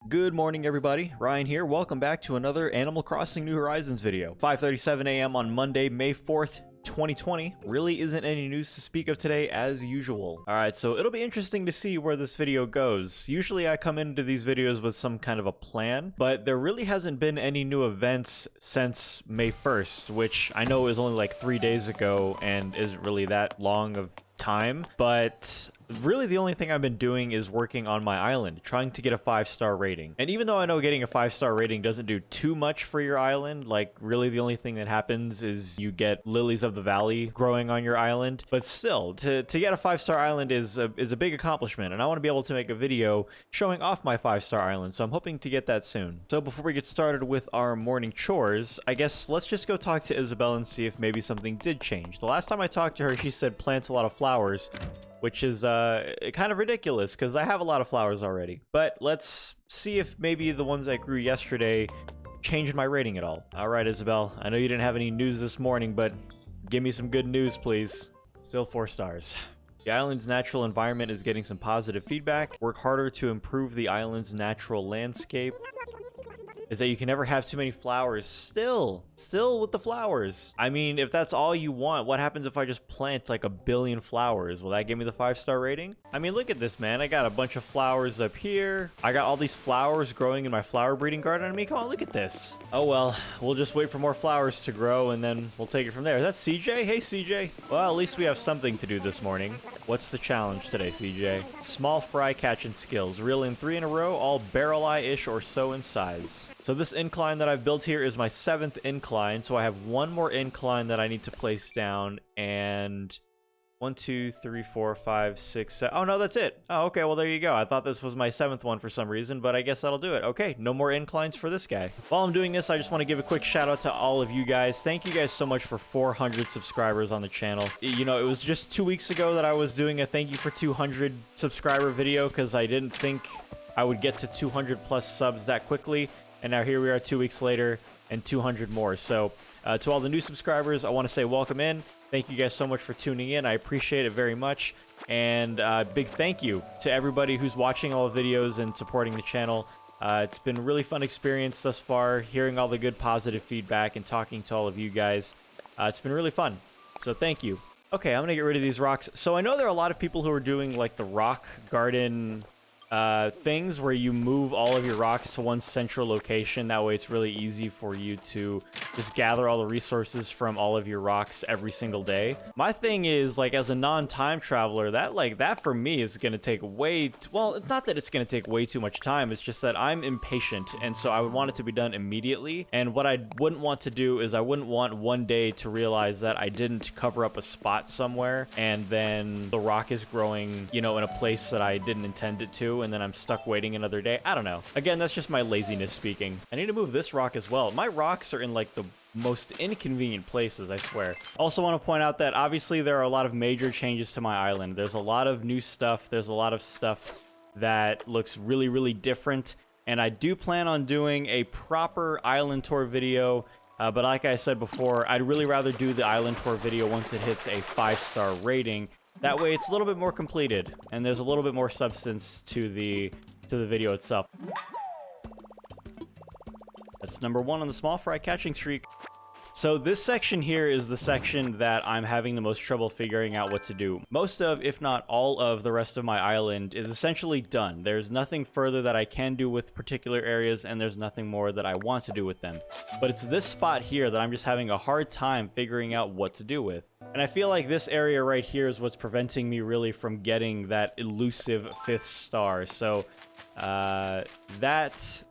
Good morning, everybody. Ryan here. Welcome back to another Animal Crossing New Horizons video. 5:37 a.m. on Monday, May 4th, 2020. Really isn't any news to speak of today as usual. Alright, so it'll be interesting to see where this video goes. Usually I come into these videos with some kind of a plan, but there really hasn't been any new events since May 1st, which I know is only like 3 days ago and isn't really that long of time, but really the only thing I've been doing is working on my island, trying to get a 5-star rating. And even though I know getting a 5-star rating doesn't do too much for your island, like really the only thing that happens is you get lilies of the valley growing on your island, but still, to get a 5-star island is a big accomplishment, and I want to be able to make a video showing off my 5-star island, so I'm hoping to get that soon. So before we get started with our morning chores, I guess let's just go talk to Isabel and see if maybe something did change. The last time I talked to her, she said plant a lot of flowers, which is kind of ridiculous because I have a lot of flowers already. But let's see if maybe the ones that grew yesterday changed my rating at all. All right, Isabel, I know you didn't have any news this morning, but give me some good news, please. Still 4 stars. The island's natural environment is getting some positive feedback. Work harder to improve the island's natural landscape. Is that you can never have too many flowers. Still with the flowers. I mean, if that's all you want, what happens if I just plant like 1 billion flowers? Will that give me the 5-star rating? I mean, look at this, man. I got a bunch of flowers up here. I got all these flowers growing in my flower breeding garden. I mean, come on, look at this. Oh, well, we'll just wait for more flowers to grow and then we'll take it from there. Is that CJ? Hey, CJ. Well, at least we have something to do this morning. What's the challenge today, CJ? Small fry catching skills. Reel in 3 in a row, all barrel eye-ish or so in size. So this incline that I've built here is my 7th incline, so I have 1 more incline that I need to place down, and 1, 2, 3, 4, 5, 6, 7. Oh, no, that's it. Oh, okay, well, there you go. I thought this was my 7th one for some reason, but I guess that'll do it. Okay, no more inclines for this guy. While I'm doing this, I just want to give a quick shout out to all of you guys. Thank you guys so much for 400 subscribers on the channel. You know, it was just 2 weeks ago that I was doing a thank you for 200 subscriber video because I didn't think I would get to 200 plus subs that quickly. And now here we are 2 weeks later and 200 more. So to all the new subscribers, I want to say welcome in. Thank you guys so much for tuning in. I appreciate it very much. And big thank you to everybody who's watching all the videos and supporting the channel. It's been a really fun experience thus far, hearing all the good positive feedback and talking to all of you guys. It's been really fun. So thank you. Okay, I'm going to get rid of these rocks. So I know there are a lot of people who are doing like the rock garden things where you move all of your rocks to one central location. That way it's really easy for you to just gather all the resources from all of your rocks every single day. My thing is, like, as a non-time traveler, that for me is going to take well, it's not that it's going to take way too much time, it's just that I'm impatient, and so I would want it to be done immediately. And what I wouldn't want to do is I wouldn't want one day to realize that I didn't cover up a spot somewhere and then the rock is growing, you know, in a place that I didn't intend it to, and then I'm stuck waiting another day. I don't know. Again, that's just my laziness speaking. I need to move this rock as well. My rocks are in like the most inconvenient places, I swear. Also want to point out that obviously there are a lot of major changes to my island. There's a lot of new stuff. There's a lot of stuff that looks really, really different. And I do plan on doing a proper island tour video. But like I said before, I'd really rather do the island tour video once it hits a 5-star rating. That way it's a little bit more completed, and there's a little bit more substance to the video itself. That's number 1 on the small fry catching streak. So this section here is the section that I'm having the most trouble figuring out what to do. Most of, if not all of, the rest of my island is essentially done. There's nothing further that I can do with particular areas, and there's nothing more that I want to do with them. But it's this spot here that I'm just having a hard time figuring out what to do with. And I feel like this area right here is what's preventing me really from getting that elusive 5th star. So that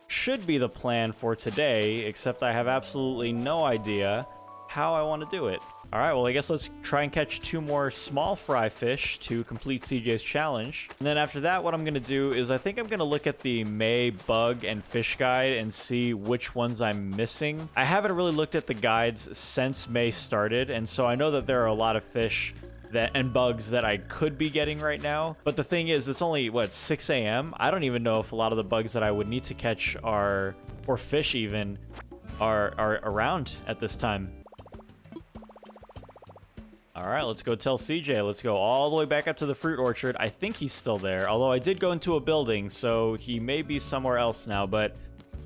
should be the plan for today, except I have absolutely no idea how I want to do it. All right, well, I guess let's try and catch 2 more small fry fish to complete CJ's challenge. And then after that, what I'm going to do is I think I'm going to look at the May bug and fish guide and see which ones I'm missing. I haven't really looked at the guides since May started, and so I know that there are a lot of fish and bugs that I could be getting right now. But the thing is, it's only, what, 6 a.m.? I don't even know if a lot of the bugs that I would need to catch or fish even, are around at this time. All right, let's go tell CJ. Let's go all the way back up to the fruit orchard. I think he's still there, although I did go into a building, so he may be somewhere else now, but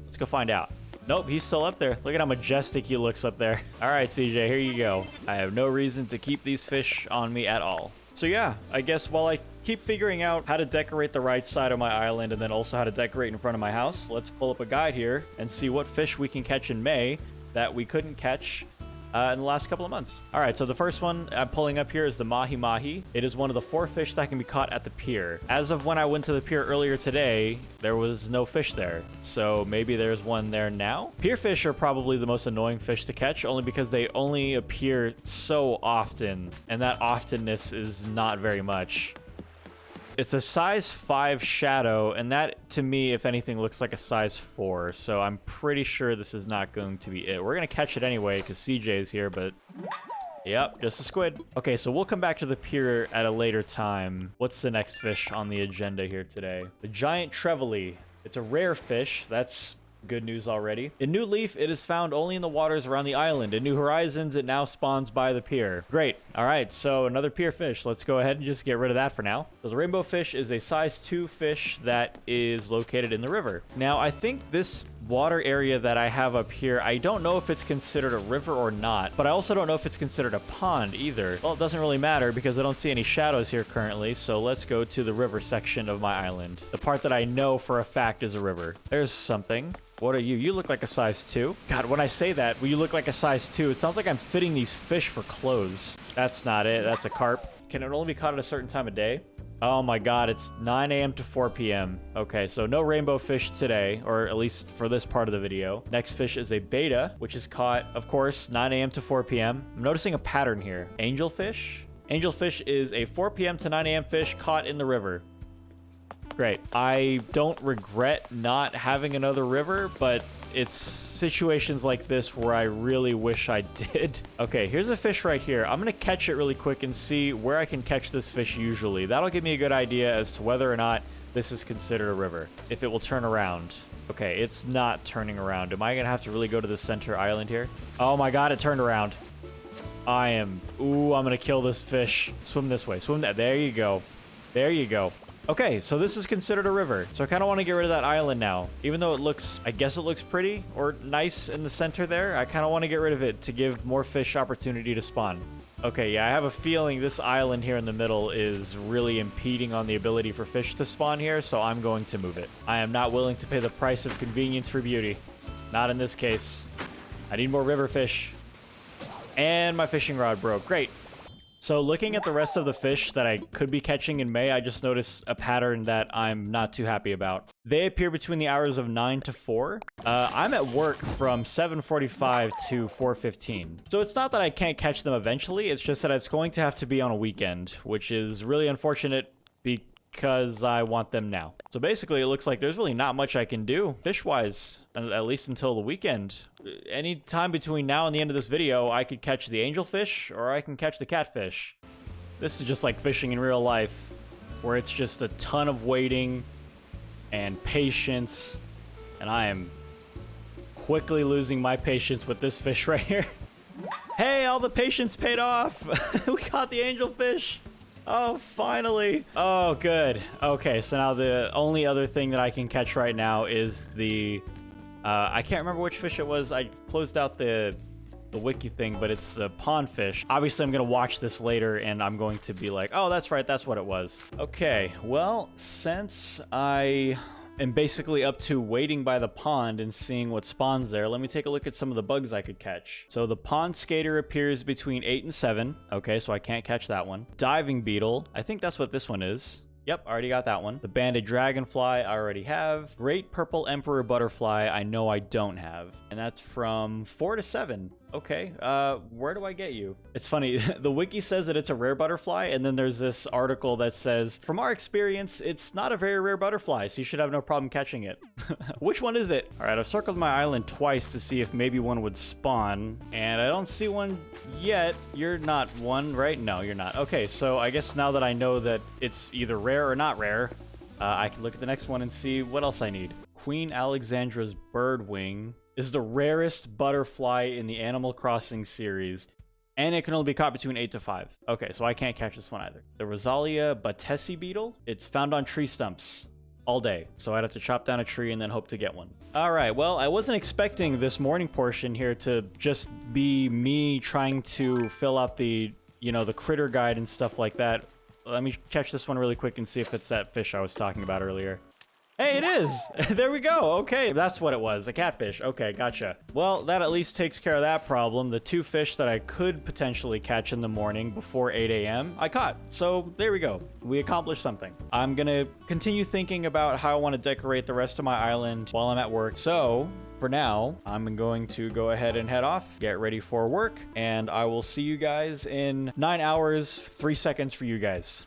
let's go find out. Nope, he's still up there. Look at how majestic he looks up there. All right, CJ, here you go. I have no reason to keep these fish on me at all. So yeah, I guess while I keep figuring out how to decorate the right side of my island and then also how to decorate in front of my house, let's pull up a guide here and see what fish we can catch in May that we couldn't catch in the last couple of months. All right, so the first one I'm pulling up here is the mahi mahi. It is one of the 4 fish that can be caught at the pier. As of when I went to the pier earlier today, there was no fish there. So maybe there's one there now. Pier fish are probably the most annoying fish to catch, only because they only appear so often, and that oftenness is not very much. It's a size 5 shadow, and that, to me, if anything, looks like a size 4. So I'm pretty sure this is not going to be it. We're going to catch it anyway, because CJ is here, but... Yep, just a squid. Okay, so we'll come back to the pier at a later time. What's the next fish on the agenda here today? The giant trevally. It's a rare fish. That's good news already. In New Leaf, it is found only in the waters around the island. In New Horizons, it now spawns by the pier. Great. All right, so another pier fish. Let's go ahead and just get rid of that for now. So the rainbow fish is a size 2 fish that is located in the river. Now, I think this water area that I have up here, I don't know if it's considered a river or not, but I also don't know if it's considered a pond either. Well, it doesn't really matter because I don't see any shadows here currently, so let's go to the river section of my island. The part that I know for a fact is a river. There's something. What are you? You look like a size 2. God, when I say that, when you look like a size 2, it sounds like I'm fitting these fish for clothes. That's not it. That's a carp. Can it only be caught at a certain time of day? Oh my god, it's 9 a.m. to 4 p.m. Okay, so no rainbow fish today, or at least for this part of the video. Next fish is a beta, which is caught, of course, 9 a.m. to 4 p.m. I'm noticing a pattern here. Angelfish? Angelfish is a 4 p.m. to 9 a.m. fish caught in the river. Great. I don't regret not having another river, but it's situations like this where I really wish I did. Okay, here's a fish right here. I'm going to catch it really quick and see where I can catch this fish usually. That'll give me a good idea as to whether or not this is considered a river, if it will turn around. Okay, it's not turning around. Am I going to have to really go to the center island here? Oh my god, it turned around. Ooh, I'm going to kill this fish. Swim this way. Swim that. There you go. There you go. Okay, so this is considered a river. So I kind of want to get rid of that island now. Even though it looks, I guess it looks pretty or nice in the center there, I kind of want to get rid of it to give more fish opportunity to spawn. Okay, yeah, I have a feeling this island here in the middle is really impeding on the ability for fish to spawn here, so I'm going to move it. I am not willing to pay the price of convenience for beauty. Not in this case. I need more river fish. And my fishing rod broke. Great. So looking at the rest of the fish that I could be catching in May, I just noticed a pattern that I'm not too happy about. They appear between the hours of 9 to 4. I'm at work from 7:45 to 4:15. So it's not that I can't catch them eventually, it's just that it's going to have to be on a weekend, which is really unfortunate because I want them now. So basically, it looks like there's really not much I can do fish-wise, at least until the weekend. Any time between now and the end of this video, I could catch the angelfish or I can catch the catfish. This is just like fishing in real life, where it's just a ton of waiting and patience, and I am quickly losing my patience with this fish right here. Hey, all the patience paid off. We caught the angelfish. Oh, finally. Oh, good. Okay, so now the only other thing that I can catch right now is the... I can't remember which fish it was. I closed out the wiki thing, but it's a pond fish. Obviously, I'm going to watch this later, and I'm going to be like, oh, that's right, that's what it was. Okay, well, since I am basically up to waiting by the pond and seeing what spawns there, let me take a look at some of the bugs I could catch. So the pond skater appears between 8 and 7. Okay, so I can't catch that one. Diving beetle. I think that's what this one is. Yep, already got that one. The banded dragonfly, I already have. Great purple emperor butterfly, I know I don't have. And that's from 4 to 7. Okay, where do I get you? It's funny, the wiki says that it's a rare butterfly, and then there's this article that says, from our experience, it's not a very rare butterfly, so you should have no problem catching it. Which one is it? All right, I've circled my island twice to see if maybe one would spawn, and I don't see one yet. You're not one, right? No, you're not. Okay, so I guess now that I know that it's either rare or not rare, I can look at the next one and see what else I need. Queen Alexandra's birdwing is the rarest butterfly in the Animal Crossing series. And it can only be caught between 8 to 5. Okay, so I can't catch this one either. The Rosalia batesi beetle. It's found on tree stumps all day. So I'd have to chop down a tree and then hope to get one. All right, well, I wasn't expecting this morning portion here to just be me trying to fill out the, you know, the critter guide and stuff like that. Let me catch this one really quick and see if it's that fish I was talking about earlier. Hey, it is! There we go. Okay, that's what it was. A catfish. Okay, gotcha. Well, that at least takes care of that problem. The 2 fish that I could potentially catch in the morning before 8 a.m. I caught. So there we go. We accomplished something. I'm gonna continue thinking about how I want to decorate the rest of my island while I'm at work. So for now, I'm going to go ahead and head off, get ready for work, and I will see you guys in 9 hours, 3 seconds for you guys.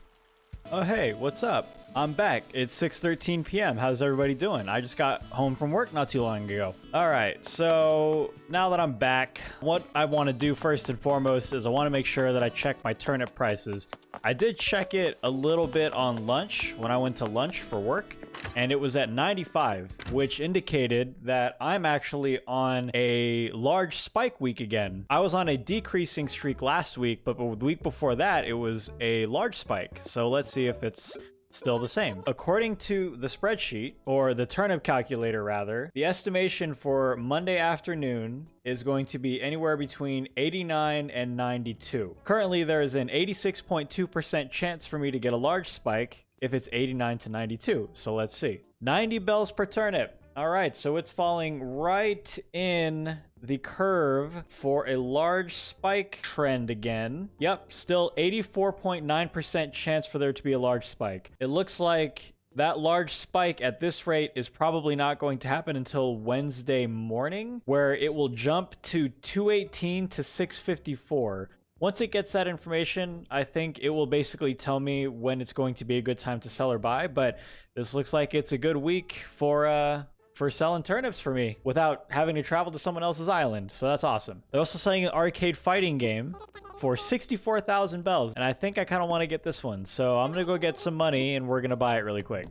Oh, hey, what's up? I'm back. It's 6:13 p.m. How's everybody doing? I just got home from work not too long ago. All right, so now that I'm back, what I want to do first and foremost is I want to make sure that I check my turnip prices. I did check it a little bit on lunch when I went to lunch for work, and it was at 95, which indicated that I'm actually on a large spike week again. I was on a decreasing streak last week, but the week before that, it was a large spike. So let's see if it's still the same. According to the spreadsheet, or the turnip calculator rather, the estimation for Monday afternoon is going to be anywhere between 89 and 92. Currently, there is an 86.2% chance for me to get a large spike if it's 89 to 92. So let's see. 90 bells per turnip. All right, so it's falling right in the curve for a large spike trend again. Yep, still 84.9% chance for there to be a large spike. It looks like that large spike at this rate is probably not going to happen until Wednesday morning, where it will jump to 218 to 654. Once it gets that information, I think it will basically tell me when it's going to be a good time to sell or buy, but this looks like it's a good week for selling turnips for me without having to travel to someone else's island. So that's awesome. They're also selling an arcade fighting game for 64,000 bells. And I think I kind of want to get this one. So I'm going to go get some money and we're going to buy it really quick.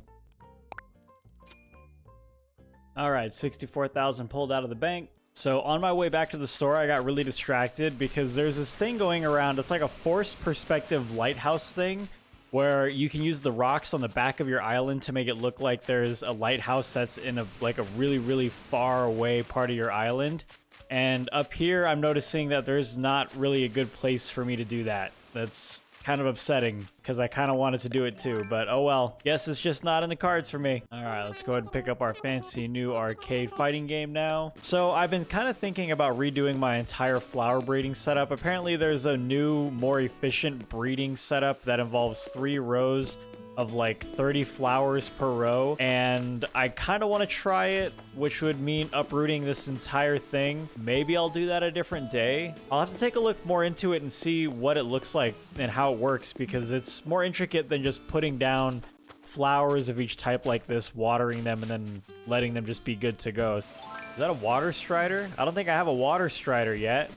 All right, 64,000 pulled out of the bank. So on my way back to the store, I got really distracted because there's this thing going around. It's like a forced perspective lighthouse thing, where you can use the rocks on the back of your island to make it look like there's a lighthouse that's in a really, really far away part of your island. And up here, I'm noticing that there's not really a good place for me to do that. That's kind of upsetting because I kind of wanted to do it too, but oh well. Guess it's just not in the cards for me. All right, let's go ahead and pick up our fancy new arcade fighting game now. So I've been kind of thinking about redoing my entire flower breeding setup. Apparently there's a new, more efficient breeding setup that involves 3 rows of like 30 flowers per row, and I kind of want to try it, which would mean uprooting this entire thing. Maybe I'll do that a different day. I'll have to take a look more into it and see what it looks like and how it works, because it's more intricate than just putting down flowers of each type like this, watering them, and then letting them just be good to go. Is that a water strider? I don't think I have a water strider yet.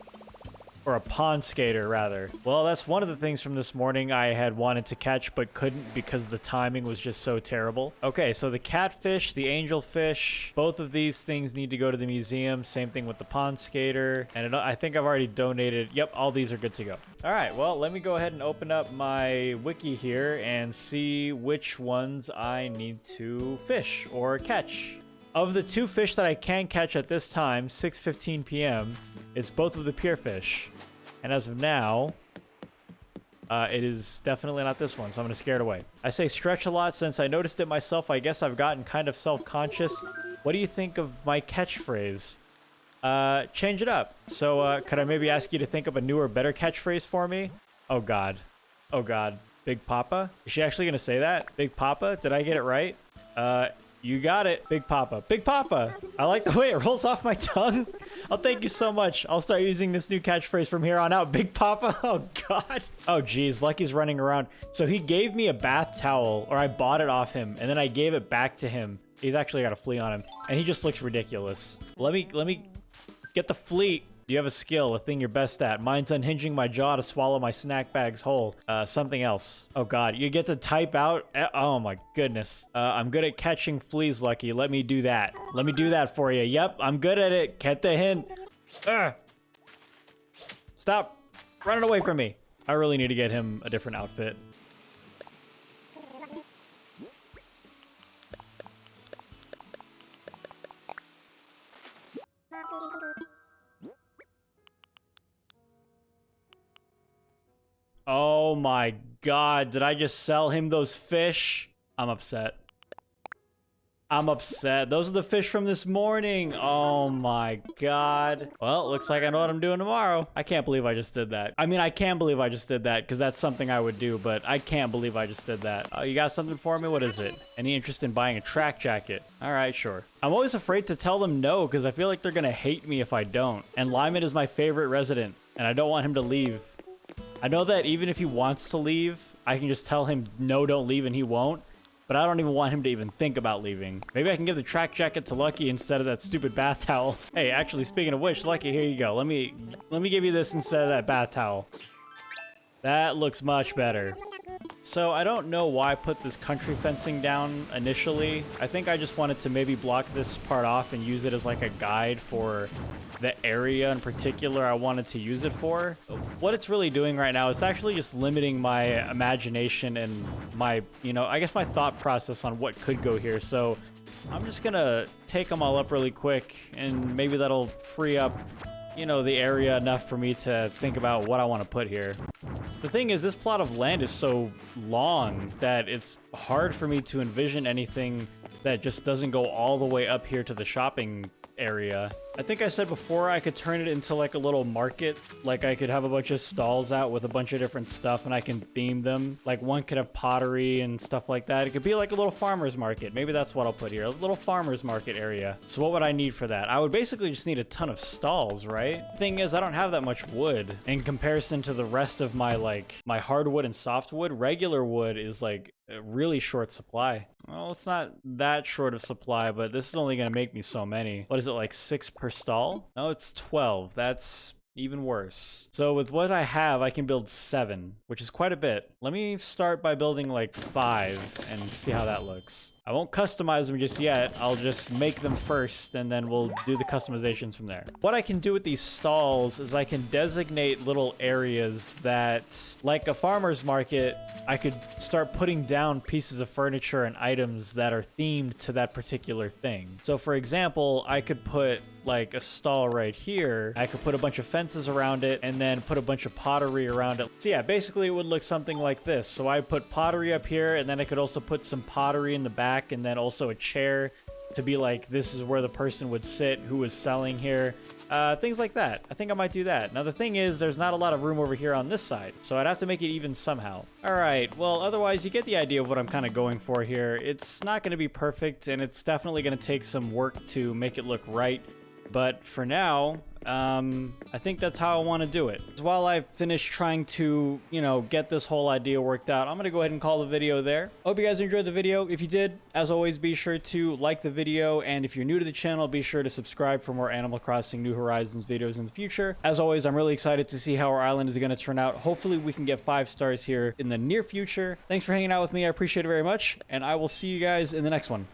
Or a pond skater, rather. Well, that's one of the things from this morning I had wanted to catch but couldn't because the timing was just so terrible. Okay, so the catfish, the angelfish, both of these things need to go to the museum. Same thing with the pond skater. And I think I've already donated. Yep, all these are good to go. All right, well, let me go ahead and open up my wiki here and see which ones I need to fish or catch. Of the 2 fish that I can catch at this time, 6:15 p.m., it's both of the pierfish. And as of now, it is definitely not this one, so I'm going to scare it away. I say stretch a lot since I noticed it myself. I guess I've gotten kind of self-conscious. What do you think of my catchphrase? Change it up. So could I maybe ask you to think of a newer, better catchphrase for me? Oh, God. Oh, God. Big Papa? Is she actually going to say that? Big Papa? Did I get it right? You got it. Big Papa. Big Papa. I like the way it rolls off my tongue. Oh, thank you so much. I'll start using this new catchphrase from here on out. Big Papa. Oh, God. Oh, geez. Lucky's running around. So he gave me a bath towel, or I bought it off him, and then I gave it back to him. He's actually got a flea on him, and he just looks ridiculous. Let me get the flea. You have a skill, a thing you're best at. Mine's unhinging my jaw to swallow my snack bags whole. Something else. Oh, God. You get to type out. Oh, my goodness. I'm good at catching fleas, Lucky. Let me do that. Let me do that for you. Yep, I'm good at it. Get the hint. Stop. running away from me. I really need to get him a different outfit. Oh my god, did I just sell him those fish? I'm upset. I'm upset. Those are the fish from this morning. Oh my god. Well, looks like I know what I'm doing tomorrow. I can't believe I just did that. I mean, I can believe I just did that because that's something I would do, but I can't believe I just did that. You got something for me? What is it? Any interest in buying a track jacket? All right, sure. I'm always afraid to tell them no because I feel like they're gonna hate me if I don't. And Lyman is my favorite resident, and I don't want him to leave. I know that even if he wants to leave, I can just tell him, no, don't leave, and he won't. But I don't even want him to even think about leaving. Maybe I can give the track jacket to Lucky instead of that stupid bath towel. Hey, actually, speaking of which, Lucky, here you go. Let me give you this instead of that bath towel. That looks much better. So I don't know why I put this country fencing down initially. I think I just wanted to maybe block this part off and use it as like a guide for the area in particular I wanted to use it for. What it's really doing right now is actually just limiting my imagination and my, you know, I guess my thought process on what could go here. So I'm just gonna take them all up really quick and maybe that'll free up, you know, the area enough for me to think about what I want to put here. The thing is, this plot of land is so long that it's hard for me to envision anything that just doesn't go all the way up here to the shopping area. I think I said before I could turn it into like a little market. Like I could have a bunch of stalls out with a bunch of different stuff and I can theme them. Like one could have pottery and stuff like that. It could be like a little farmer's market. Maybe that's what I'll put here. A little farmer's market area. So what would I need for that? I would basically just need a ton of stalls, right? Thing is, I don't have that much wood in comparison to the rest of my my hardwood and softwood. Regular wood is like a really short supply. Well, it's not that short of supply, but this is only going to make me so many. What is it, like 6 per stall? No, it's 12. That's even worse. So with what I have, I can build 7, which is quite a bit. Let me start by building like 5 and see how that looks. I won't customize them just yet. I'll just make them first and then we'll do the customizations from there. What I can do with these stalls is I can designate little areas that, like a farmer's market, I could start putting down pieces of furniture and items that are themed to that particular thing. So for example, I could put like a stall right here. I could put a bunch of fences around it and then put a bunch of pottery around it. So yeah, basically it would look something like this. So I put pottery up here and then I could also put some pottery in the back and then also a chair to be like, this is where the person would sit who was selling here. Things like that. I think I might do that. Now the thing is, there's not a lot of room over here on this side, so I'd have to make it even somehow. Alright, well otherwise you get the idea of what I'm kind of going for here. It's not going to be perfect, and it's definitely going to take some work to make it look right. But for now, I think that's how I want to do it. While I finish trying to, you know, get this whole idea worked out, I'm going to go ahead and call the video there. Hope you guys enjoyed the video. If you did, as always, be sure to like the video. And if you're new to the channel, be sure to subscribe for more Animal Crossing New Horizons videos in the future. As always, I'm really excited to see how our island is going to turn out. Hopefully we can get 5 stars here in the near future. Thanks for hanging out with me. I appreciate it very much. And I will see you guys in the next one.